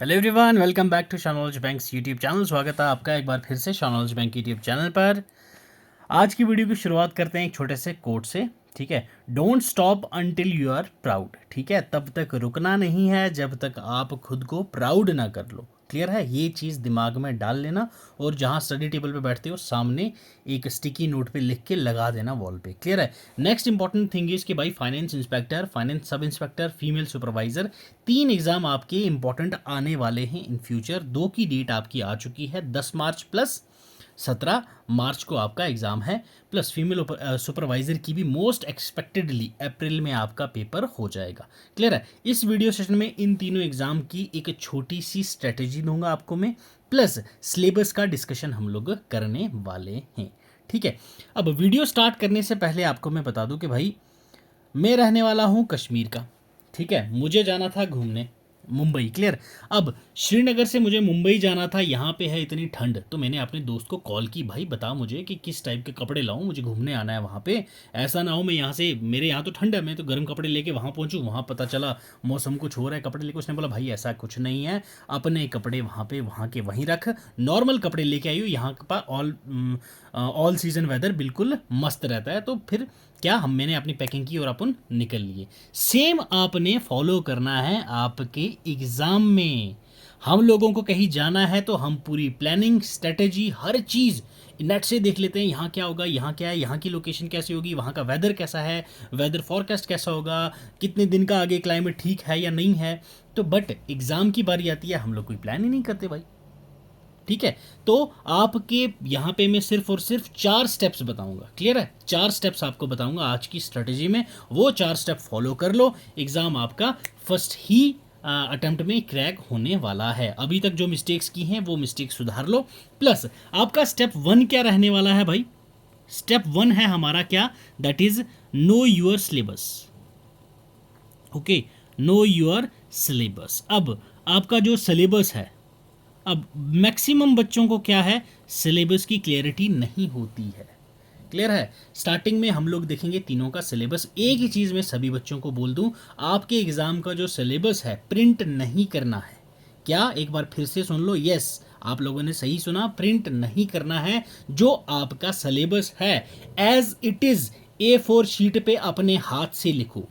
Hello everyone, welcome back to शानॉलेज bank's YouTube channel. स्वागत है आपका एक बार फिर से शानॉलेज बैंक यूट्यूब चैनल पर। आज की वीडियो की शुरुआत करते हैं एक छोटे से कोट से। ठीक है, don't stop until you are proud. ठीक है, तब तक रुकना नहीं है जब तक आप खुद को प्राउड ना कर लो। क्लियर है, ये चीज़ दिमाग में डाल लेना और जहाँ स्टडी टेबल पे बैठते हो सामने एक स्टिकी नोट पे लिख के लगा देना वॉल पे। क्लियर है। नेक्स्ट इंपॉर्टेंट थिंग इज कि भाई finance inspector, finance sub inspector, female supervisor, 3 exam आपके इंपॉर्टेंट आने वाले हैं इन फ्यूचर। 2 की डेट आपकी आ चुकी है, 10 मार्च प्लस 17 मार्च को आपका एग्ज़ाम है। प्लस फीमेल सुपरवाइज़र की भी मोस्ट एक्सपेक्टेडली अप्रैल में आपका पेपर हो जाएगा। क्लियर है। इस वीडियो सेशन में इन तीनों एग्ज़ाम की एक छोटी सी स्ट्रेटेजी दूंगा आपको मैं, प्लस सिलेबस का डिस्कशन हम लोग करने वाले हैं। ठीक है, अब वीडियो स्टार्ट करने से पहले आपको मैं बता दूं कि भाई मैं रहने वाला हूं कश्मीर का। ठीक है, मुझे जाना था घूमने मुंबई। क्लियर। अब श्रीनगर से मुझे मुंबई जाना था, यहाँ पे है इतनी ठंड, तो मैंने अपने दोस्त को कॉल की, भाई बता मुझे कि किस टाइप के कपड़े लाऊं, मुझे घूमने आना है वहाँ पे। ऐसा ना हो मैं यहाँ से, मेरे यहाँ तो ठंड है, मैं तो गर्म कपड़े लेके वहाँ पहुँचूँ, वहाँ पता चला मौसम कुछ हो रहा है, कपड़े लेके। उसने बोला भाई ऐसा कुछ नहीं है, अपने कपड़े वहाँ पे वहाँ के वहीं रख, नॉर्मल कपड़े लेके आई हो, यहाँ पर ऑल सीजन वेदर बिल्कुल मस्त रहता है। तो फिर क्या, हम मैंने अपनी पैकिंग की और अपन निकल लिए। सेम आपने फॉलो करना है आपके एग्ज़ाम में। हम लोगों को कहीं जाना है तो हम पूरी प्लानिंग, स्ट्रेटेजी, हर चीज़ नेट से देख लेते हैं। यहाँ क्या होगा, यहाँ क्या है, यहाँ की लोकेशन कैसी होगी, वहाँ का वेदर कैसा है, वेदर फॉरकास्ट कैसा होगा, कितने दिन का आगे क्लाइमेट ठीक है या नहीं है। तो बट एग्ज़ाम की बारी आती है, हम लोग कोई प्लान ही नहीं करते भाई। ठीक है, तो आपके यहाँ पे मैं सिर्फ और सिर्फ 4 स्टेप्स बताऊंगा। क्लियर है, 4 स्टेप्स आपको बताऊंगा आज की स्ट्रेटेजी में, वो 4 स्टेप फॉलो कर लो, एग्जाम आपका फर्स्ट ही अटेम्प्ट में क्रैक होने वाला है। अभी तक जो मिस्टेक्स की हैं वो मिस्टेक सुधार लो। प्लस आपका स्टेप 1 क्या रहने वाला है भाई? स्टेप 1 है हमारा क्या, that is know your syllabus. Okay, know your syllabus. अब आपका जो सिलेबस है, अब मैक्सिमम बच्चों को क्या है, सिलेबस की क्लियरिटी नहीं होती है। क्लियर है। स्टार्टिंग में हम लोग देखेंगे तीनों का सिलेबस। एक ही चीज़ मैं सभी बच्चों को बोल दूं, आपके एग्ज़ाम का जो सिलेबस है प्रिंट नहीं करना है। क्या, एक बार फिर से सुन लो। यस, आप लोगों ने सही सुना, प्रिंट नहीं करना है। जो आपका सिलेबस है as it is A4 sheet पे अपने हाथ से लिखो।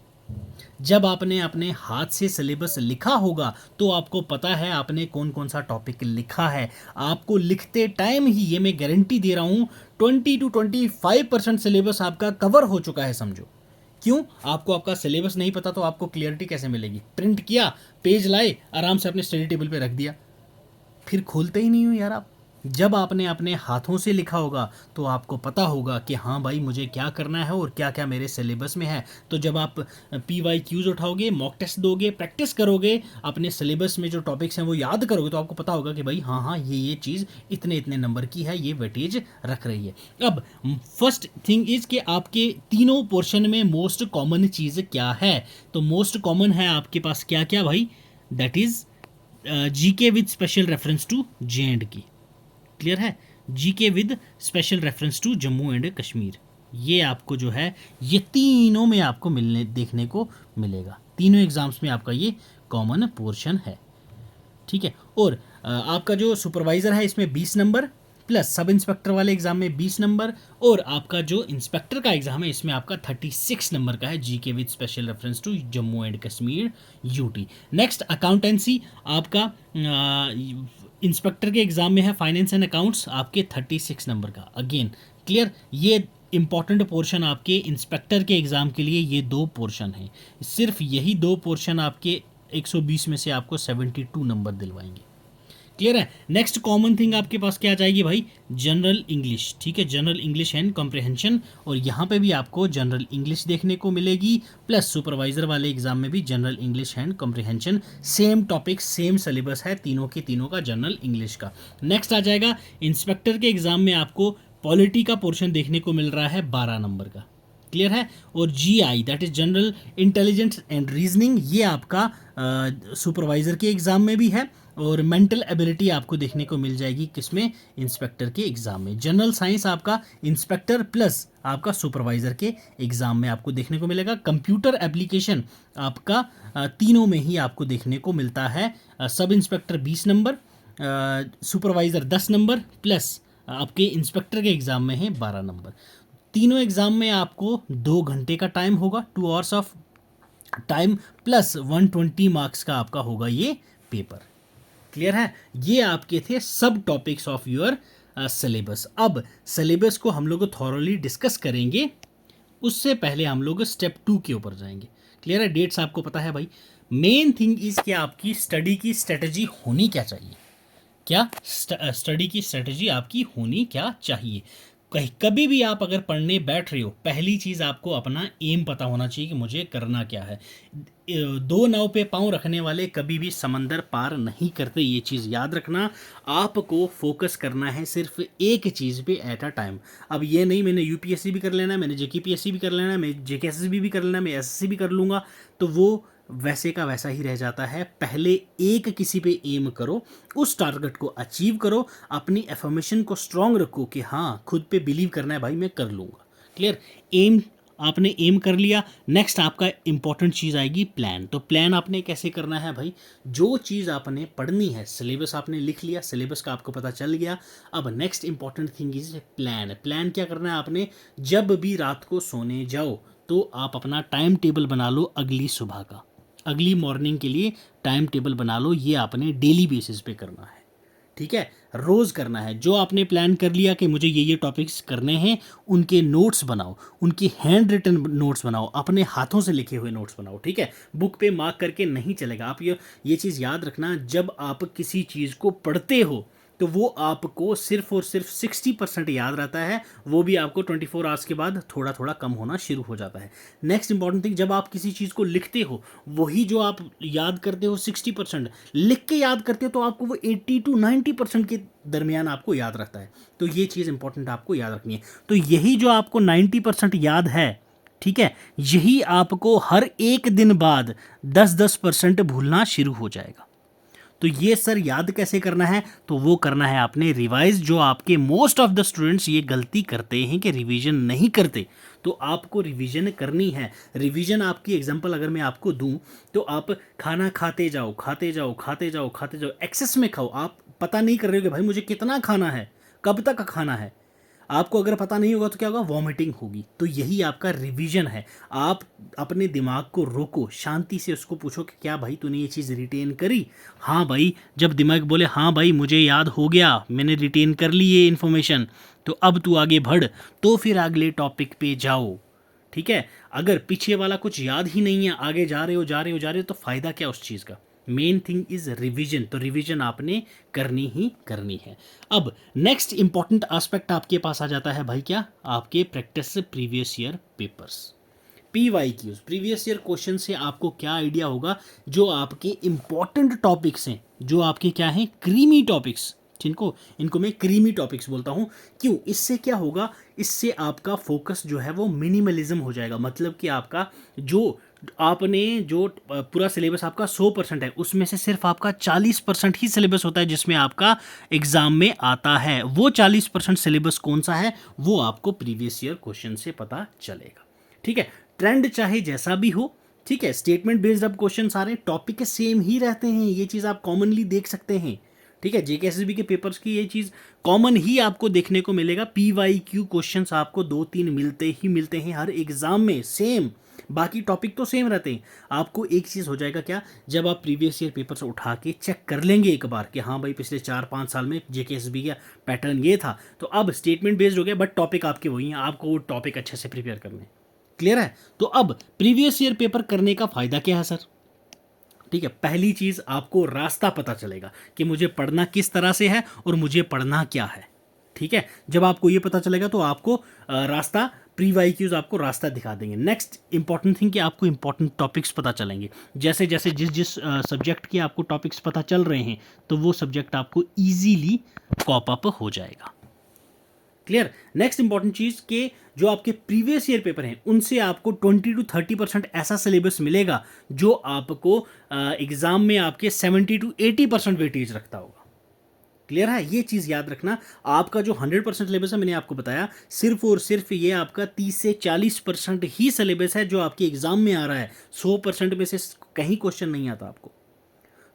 जब आपने अपने हाथ से सिलेबस लिखा होगा तो आपको पता है आपने कौन कौन सा टॉपिक लिखा है। आपको लिखते टाइम ही, ये मैं गारंटी दे रहा हूँ, 20 to 25% सिलेबस आपका कवर हो चुका है समझो। क्यों? आपको आपका सिलेबस नहीं पता तो आपको क्लियरिटी कैसे मिलेगी? प्रिंट किया, पेज लाए, आराम से अपने स्टडी टेबल पे रख दिया, फिर खोलते ही नहीं हो यार आप। जब आपने अपने हाथों से लिखा होगा तो आपको पता होगा कि हाँ भाई मुझे क्या करना है और क्या क्या मेरे सिलेबस में है। तो जब आप PYQs उठाओगे, मॉक टेस्ट दोगे, प्रैक्टिस करोगे, अपने सिलेबस में जो टॉपिक्स हैं वो याद करोगे, तो आपको पता होगा कि भाई हाँ हाँ ये चीज़ इतने इतने नंबर की है, ये वेटेज रख रही है। अब फर्स्ट थिंग इज कि आपके तीनों पोर्शन में मोस्ट कॉमन चीज़ क्या है? तो मोस्ट कॉमन है आपके पास क्या क्या भाई, that is GK with special reference to J&K। Clear है, GK with special reference to Jammu and Kashmir. ये आपको जो है, ये तीनों में आपको मिलने देखने को मिलेगा। तीनों एग्जाम्स में आपका ये कॉमन पोर्शन है। ठीक है, और आपका जो सुपरवाइज़र है इसमें 20 नंबर, प्लस सब इंस्पेक्टर वाले एग्जाम में 20 नंबर, और आपका जो इंस्पेक्टर का एग्जाम है इसमें आपका 36 नंबर का है, GK with special reference to Jammu and Kashmir UT। Next accountancy, आपका इंस्पेक्टर के एग्जाम में है फाइनेंस एंड अकाउंट्स, आपके 36 नंबर का। अगेन क्लियर, ये इंपॉर्टेंट पोर्शन आपके इंस्पेक्टर के एग्ज़ाम के लिए ये 2 पोर्शन हैं। सिर्फ यही 2 पोर्शन आपके 120 में से आपको 72 नंबर दिलवाएंगे। क्लियर है। नेक्स्ट कॉमन थिंग आपके पास क्या आ जाएगी भाई, जनरल इंग्लिश। ठीक है, जनरल इंग्लिश एंड कॉम्प्रिहेंशन, और यहाँ पे भी आपको जनरल इंग्लिश देखने को मिलेगी। प्लस सुपरवाइजर वाले एग्जाम में भी general English and comprehension, same topic same syllabus है तीनों के तीनों का जनरल इंग्लिश का। नेक्स्ट आ जाएगा इंस्पेक्टर के एग्जाम में आपको पॉलिटी का पोर्शन देखने को मिल रहा है 12 नंबर का। क्लियर है। और GI that is general intelligence and reasoning, ये आपका सुपरवाइज़र के एग्ज़ाम में भी है। और मेंटल एबिलिटी आपको देखने को मिल जाएगी किसमें, इंस्पेक्टर के एग्ज़ाम में। जनरल साइंस आपका इंस्पेक्टर प्लस आपका सुपरवाइज़र के एग्ज़ाम में आपको देखने को मिलेगा। कंप्यूटर एप्लीकेशन आपका तीनों में ही आपको देखने को मिलता है। Sub inspector 20 number, supervisor 10 number plus आपके इंस्पेक्टर के एग्ज़ाम में है 12 नंबर। तीनों एग्ज़ाम में आपको 2 घंटे का टाइम होगा, 2 hours of time plus 120 marks का आपका होगा ये पेपर। क्लियर है। ये आपके थे सब टॉपिक्स ऑफ योर सिलेबस। अब सिलेबस को हम लोग थॉरली डिस्कस करेंगे, उससे पहले हम लोग स्टेप 2 के ऊपर जाएंगे। क्लियर है। डेट्स आपको पता है भाई। मेन थिंग इज कि आपकी स्टडी की स्ट्रेटजी होनी क्या चाहिए, क्या स्टडी की स्ट्रेटजी आपकी होनी क्या चाहिए। कभी भी आप अगर पढ़ने बैठ रहे हो, पहली चीज़ आपको अपना एम पता होना चाहिए कि मुझे करना क्या है। दो नाव पे पाँव रखने वाले कभी भी समंदर पार नहीं करते, ये चीज़ याद रखना। आपको फोकस करना है सिर्फ एक चीज़ पे एट अ टाइम। अब ये नहीं मैंने UPSC भी कर लेना है, मैंने JKPSC भी कर लेना है, मैं JKSSB भी कर लेना है, मैं SSC भी कर लूँगा, तो वो वैसे का वैसा ही रह जाता है। पहले एक किसी पे एम करो, उस टारगेट को अचीव करो, अपनी एफर्मेशन को स्ट्रांग रखो कि हाँ खुद पे बिलीव करना है भाई मैं कर लूँगा। क्लियर। एम आपने एम कर लिया। नेक्स्ट आपका इंपॉर्टेंट चीज़ आएगी प्लान। तो प्लान आपने कैसे करना है भाई, जो चीज़ आपने पढ़नी है, सिलेबस आपने लिख लिया, सिलेबस का आपको पता चल गया। अब next important thing is plan. Plan क्या करना है आपने, जब भी रात को सोने जाओ तो आप अपना टाइम टेबल बना लो अगली सुबह का, अगली मॉर्निंग के लिए टाइम टेबल बना लो। ये आपने डेली बेसिस पे करना है, ठीक है, रोज़ करना है। जो आपने प्लान कर लिया कि मुझे ये टॉपिक्स करने हैं, उनके नोट्स बनाओ, उनकी हैंड रिटन नोट्स बनाओ, अपने हाथों से लिखे हुए नोट्स बनाओ, ठीक है। बुक पे मार्क करके नहीं चलेगा। आप ये चीज़ याद रखना, जब आप किसी चीज़ को पढ़ते हो तो वो आपको सिर्फ और सिर्फ 60% याद रहता है, वो भी आपको 24 आवर्स के बाद थोड़ा थोड़ा कम होना शुरू हो जाता है। नेक्स्ट इंपॉर्टेंट थिंग, जब आप किसी चीज़ को लिखते हो, वही जो आप याद करते हो 60% लिख के याद करते हो, तो आपको वो 80 to 90% के दरमियान आपको याद रहता है। तो ये चीज़ इंपॉर्टेंट आपको याद रखनी है। तो यही जो आपको 90% याद है, ठीक है, यही आपको हर एक दिन बाद 10% भूलना शुरू हो जाएगा। तो ये सर याद कैसे करना है, तो वो करना है आपने रिवाइज। जो आपके मोस्ट ऑफ द स्टूडेंट्स ये गलती करते हैं कि रिवीजन नहीं करते, तो आपको रिवीजन करनी है। रिवीजन आपकी एग्जांपल अगर मैं आपको दूं, तो आप खाना खाते जाओ खाते जाओ खाते जाओ खाते जाओ, एक्सेस में खाओ। आप पता नहीं कर रहे हो कि भाई मुझे कितना खाना है, कब तक खाना है। आपको अगर पता नहीं होगा तो क्या होगा, वॉमिटिंग होगी। तो यही आपका रिवीजन है। आप अपने दिमाग को रोको, शांति से उसको पूछो कि क्या भाई तूने ये चीज़ रिटेन करी। हाँ भाई, जब दिमाग बोले हाँ भाई मुझे याद हो गया, मैंने रिटेन कर ली ये इन्फॉर्मेशन, तो अब तू आगे बढ़, तो फिर अगले टॉपिक पे जाओ, ठीक है। अगर पीछे वाला कुछ याद ही नहीं है, आगे जा रहे हो जा रहे हो जा रहे हो, तो फ़ायदा क्या उस चीज़ का। Main thing is revision. तो रिवीजन आपने करनी ही करनी है। अब नेक्स्ट इंपॉर्टेंट एस्पेक्ट आपके पास आ जाता है भाई, क्या, आपके practice previous year papers, PYQs, previous year question से आपको क्या आइडिया होगा। जो आपके इंपॉर्टेंट टॉपिक्स हैं, जो आपके क्या हैं, क्रीमी टॉपिक्स, इनको मैं क्रीमी टॉपिक्स बोलता हूँ। क्यों, इससे क्या होगा, इससे आपका फोकस जो है वो मिनिमलिज्म हो जाएगा। मतलब कि आपका जो आपने जो पूरा सिलेबस आपका 100% है, उसमें से सिर्फ आपका 40% ही सिलेबस होता है जिसमें आपका एग्जाम में आता है। वो 40% सिलेबस कौन सा है, वो आपको प्रीवियस ईयर क्वेश्चन से पता चलेगा, ठीक है। ट्रेंड चाहे जैसा भी हो, ठीक है, स्टेटमेंट बेस्ड अब क्वेश्चन सारे टॉपिक सेम ही रहते हैं, ये चीज़ आप कॉमनली देख सकते हैं, ठीक है। JKSSB के पेपर्स की ये चीज़ कॉमन ही आपको देखने को मिलेगा। PYQ क्वेश्चंस आपको 2-3 मिलते हैं हर एग्जाम में, सेम। बाकी टॉपिक तो सेम रहते हैं। आपको एक चीज़ हो जाएगा क्या, जब आप प्रीवियस ईयर पेपर से उठा के चेक कर लेंगे एक बार कि हाँ भाई पिछले 4-5 साल में JKSSB का पैटर्न ये था, तो अब स्टेटमेंट बेस्ड हो गया, बट टॉपिक आपके वही हैं, आपको वो टॉपिक अच्छे से प्रिपेयर करने। क्लियर है। तो अब प्रीवियस ईयर पेपर करने का फ़ायदा क्या है सर, ठीक है। पहली चीज़, आपको रास्ता पता चलेगा कि मुझे पढ़ना किस तरह से है और मुझे पढ़ना क्या है, ठीक है। जब आपको ये पता चलेगा तो आपको रास्ता, PYQs आपको रास्ता दिखा देंगे। नेक्स्ट इंपॉर्टेंट थिंग कि आपको इंपॉर्टेंट टॉपिक्स पता चलेंगे। जैसे जैसे जिस सब्जेक्ट के आपको टॉपिक्स पता चल रहे हैं, तो वो सब्जेक्ट आपको ईजीली कॉप अप हो जाएगा। क्लियर। नेक्स्ट इंपॉर्टेंट चीज़ के जो आपके प्रीवियस ईयर पेपर हैं उनसे आपको 20 to 30% ऐसा सिलेबस मिलेगा जो आपको एग्ज़ाम में आपके 70 to 80% वेटेज रखता होगा। क्लियर है, ये चीज़ याद रखना। आपका जो 100% सिलेबस है मैंने आपको बताया, सिर्फ और सिर्फ ये आपका 30 से 40% ही सिलेबस है जो आपके एग्ज़ाम में आ रहा है। 100% में से कहीं क्वेश्चन नहीं आता आपको।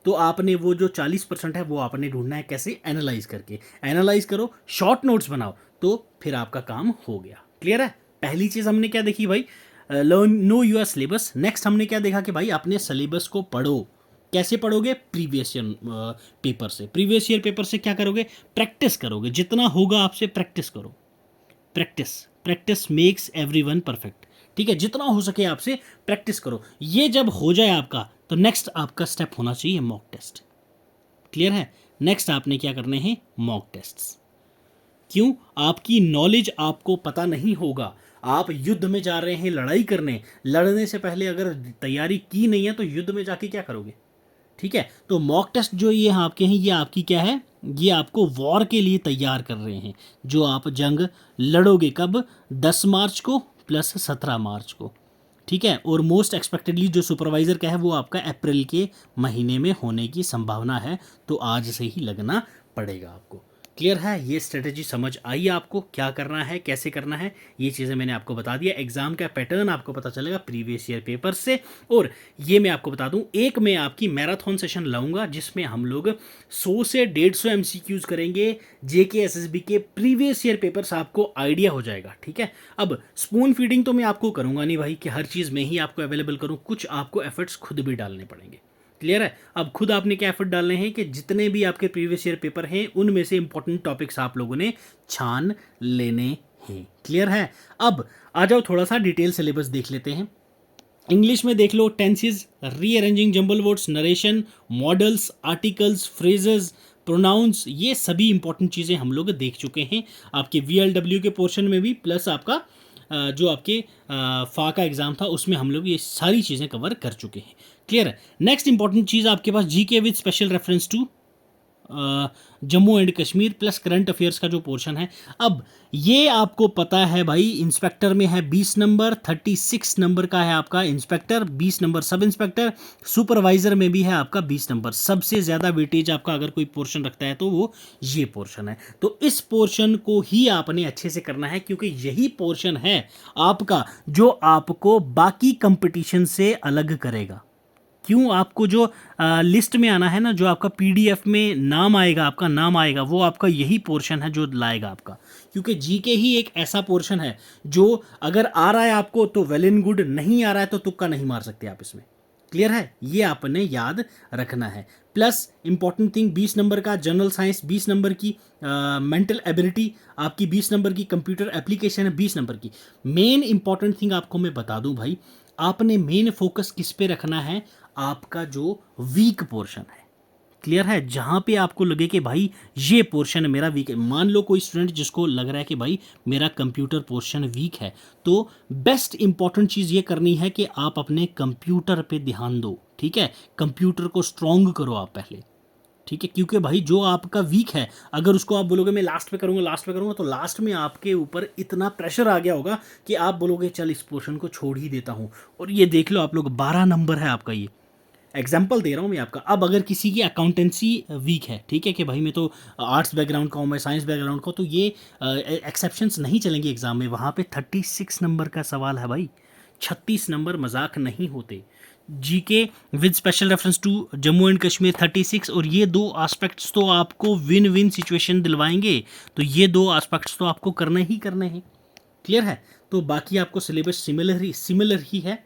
तो आपने वो जो 40% है वो आपने ढूंढना है, कैसे? एनालाइज करके। एनालाइज करो, शॉर्ट नोट्स बनाओ, तो फिर आपका काम हो गया। क्लियर है। पहली चीज़ हमने क्या देखी भाई? Learn know your syllabus. Next हमने क्या देखा कि भाई अपने सिलेबस को पढ़ो। कैसे पढ़ोगे? प्रीवियस ईयर पेपर से। प्रीवियस ईयर पेपर से क्या करोगे? प्रैक्टिस करोगे, जितना होगा आपसे प्रैक्टिस करो। Practice practice makes everyone perfect. ठीक है, जितना हो सके आपसे प्रैक्टिस करो। ये जब हो जाए आपका, तो नेक्स्ट आपका स्टेप होना चाहिए मॉक टेस्ट। क्लियर है। नेक्स्ट आपने क्या करने हैं? Mock tests. क्यों? आपकी नॉलेज आपको पता नहीं होगा। आप युद्ध में जा रहे हैं लड़ाई करने, लड़ने से पहले अगर तैयारी की नहीं है तो युद्ध में जाके क्या करोगे? ठीक है, तो मॉक टेस्ट जो ये आपके हैं, ये आपकी क्या है? ये आपको वॉर के लिए तैयार कर रहे हैं, जो आप जंग लड़ोगे कब? 10 मार्च को प्लस 17 मार्च को। ठीक है, और मोस्ट एक्सपेक्टेडली जो सुपरवाइज़र का है वो आपका अप्रैल के महीने में होने की संभावना है, तो आज से ही लगना पड़ेगा आपको। क्लियर है। ये स्ट्रेटेजी समझ आई आपको, क्या करना है, कैसे करना है, ये चीज़ें मैंने आपको बता दिया। एग्जाम का पैटर्न आपको पता चलेगा प्रीवियस ईयर पेपर से। और ये मैं आपको बता दूं, एक मैं आपकी मैराथन सेशन लाऊंगा जिसमें हम लोग 100 से 150 MCQs करेंगे। जेके SSB के प्रीवियस ईयर पेपर्स आपको आइडिया हो जाएगा। ठीक है, अब स्पून फीडिंग तो मैं आपको करूंगा नहीं भाई कि हर चीज़ में ही आपको अवेलेबल करूं, कुछ आपको एफर्ट्स खुद भी डालने पड़ेंगे। क्लियर है। अब खुद आपने क्या एफर्ट डालने हैं कि जितने भी आपके प्रीवियस ईयर पेपर हैं उनमें से इंपॉर्टेंट टॉपिक्स आप लोगों ने छान लेने हैं। क्लियर है। अब आ जाओ थोड़ा सा डिटेल सिलेबस देख लेते हैं। इंग्लिश में देख लो, tenses, rearranging jumble words, narration, modals, articles, phrases, pronouns, ये सभी इंपॉर्टेंट चीज़ें हम लोग देख चुके हैं आपके VLW के पोर्शन में भी, प्लस आपका जो आपके फा का एग्ज़ाम था उसमें हम लोग ये सारी चीज़ें कवर कर चुके हैं। क्लियर है। नेक्स्ट इंपॉर्टेंट चीज़ आपके पास GK with special reference to Jammu and Kashmir plus current affairs का जो पोर्शन है। अब ये आपको पता है भाई, इंस्पेक्टर में है 20 नंबर, 36 नंबर का है आपका inspector, 20 number sub inspector, supervisor में भी है आपका 20 नंबर। सबसे ज़्यादा वेटेज आपका अगर कोई पोर्शन रखता है तो वो ये पोर्शन है। तो इस पोर्शन को ही आपने अच्छे से करना है, क्योंकि यही पोर्शन है आपका जो आपको बाकी कंपटीशन से अलग करेगा। क्यों? आपको जो लिस्ट में आना है ना, जो आपका PDF में नाम आएगा, आपका नाम आएगा, वो आपका यही पोर्शन है जो लाएगा आपका। क्योंकि GK ही एक ऐसा पोर्शन है जो अगर आ रहा है आपको तो वेल एंड गुड, नहीं आ रहा है तो तुक्का नहीं मार सकते आप इसमें। क्लियर है, ये आपने याद रखना है। प्लस इंपॉर्टेंट थिंग 20 नंबर का जनरल साइंस, 20 नंबर की मेंटल एबिलिटी आपकी, 20 नंबर की कंप्यूटर एप्लीकेशन है 20 नंबर की। मेन इंपॉर्टेंट थिंग आपको मैं बता दूं भाई, आपने मेन फोकस किस पे रखना है? आपका जो वीक पोर्शन है। क्लियर है, जहाँ पे आपको लगे कि भाई ये पोर्शन मेरा वीक है। मान लो कोई स्टूडेंट जिसको लग रहा है कि भाई मेरा कंप्यूटर पोर्शन वीक है, तो बेस्ट इंपॉर्टेंट चीज़ ये करनी है कि आप अपने कंप्यूटर पे ध्यान दो। ठीक है, कंप्यूटर को स्ट्रॉन्ग करो आप पहले। ठीक है, क्योंकि भाई जो आपका वीक है, अगर उसको आप बोलोगे मैं लास्ट पे करूँगा, लास्ट पे करूँगा, तो लास्ट में आपके ऊपर इतना प्रेशर आ गया होगा कि आप बोलोगे चल इस पोर्शन को छोड़ ही देता हूँ। और ये देख लो आप लोग, 12 नंबर है आपका। ये एग्जाम्पल दे रहा हूँ मैं आपका। अब अगर किसी की अकाउंटेंसी वीक है, ठीक है, कि भाई मैं तो आर्ट्स बैकग्राउंड का हूँ, मैं साइंस बैकग्राउंड का हूँ, तो ये एक्सेप्शंस नहीं चलेंगे एग्जाम में। वहाँ पे 36 नंबर का सवाल है भाई, 36 नंबर मजाक नहीं होते। GK with special reference to Jammu and Kashmir 36, और ये दो एस्पेक्ट्स तो आपको विन विन सिचुएशन दिलवाएंगे। तो ये दो एस्पेक्ट्स तो आपको करने ही करने हैं। क्लियर है। तो बाकी आपको सिलेबस सिमिलर ही है,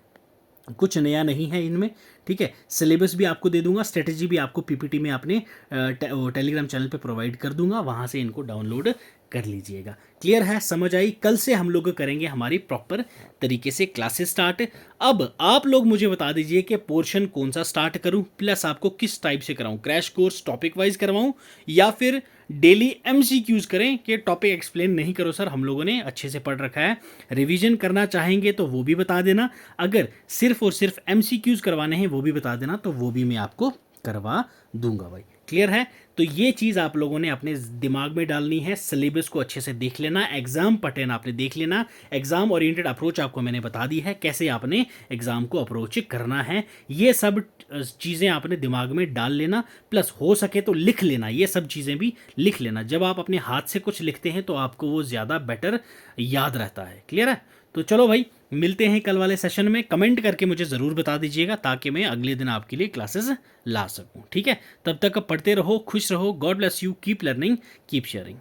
कुछ नया नहीं है इनमें। ठीक है, सिलेबस भी आपको दे दूंगा, स्ट्रेटेजी भी आपको PPT में अपने टेलीग्राम चैनल पे प्रोवाइड कर दूंगा, वहाँ से इनको डाउनलोड कर लीजिएगा। क्लियर है, समझ आई। कल से हम लोग करेंगे हमारी प्रॉपर तरीके से क्लासेस स्टार्ट। अब आप लोग मुझे बता दीजिए कि पोर्शन कौन सा स्टार्ट करूं, प्लस आपको किस टाइप से कराऊं, क्रैश कोर्स टॉपिक वाइज करवाऊं या फिर डेली MCQs करें कि टॉपिक एक्सप्लेन नहीं करो सर, हम लोगों ने अच्छे से पढ़ रखा है। रिवीजन करना चाहेंगे तो वो भी बता देना, अगर सिर्फ और सिर्फ MCQs करवाने हैं वो भी बता देना, तो वो भी मैं आपको करवा दूंगा भाई। क्लियर है? तो ये चीज़ आप लोगों ने अपने दिमाग में डालनी है, सिलेबस को अच्छे से देख लेना, एग्जाम पैटर्न आपने देख लेना, एग्जाम ओरिएंटेड अप्रोच आपको मैंने बता दी है, कैसे आपने एग्जाम को अप्रोच करना है। ये सब चीज़ें आपने दिमाग में डाल लेना, प्लस हो सके तो लिख लेना, ये सब चीज़ें भी लिख लेना। जब आप अपने हाथ से कुछ लिखते हैं तो आपको वो ज़्यादा बेटर याद रहता है। क्लियर है? तो चलो भाई, मिलते हैं कल वाले सेशन में। कमेंट करके मुझे ज़रूर बता दीजिएगा ताकि मैं अगले दिन आपके लिए क्लासेस ला सकूं। ठीक है? तब तक पढ़ते रहो, खुश रहो। God bless you, keep learning, keep sharing.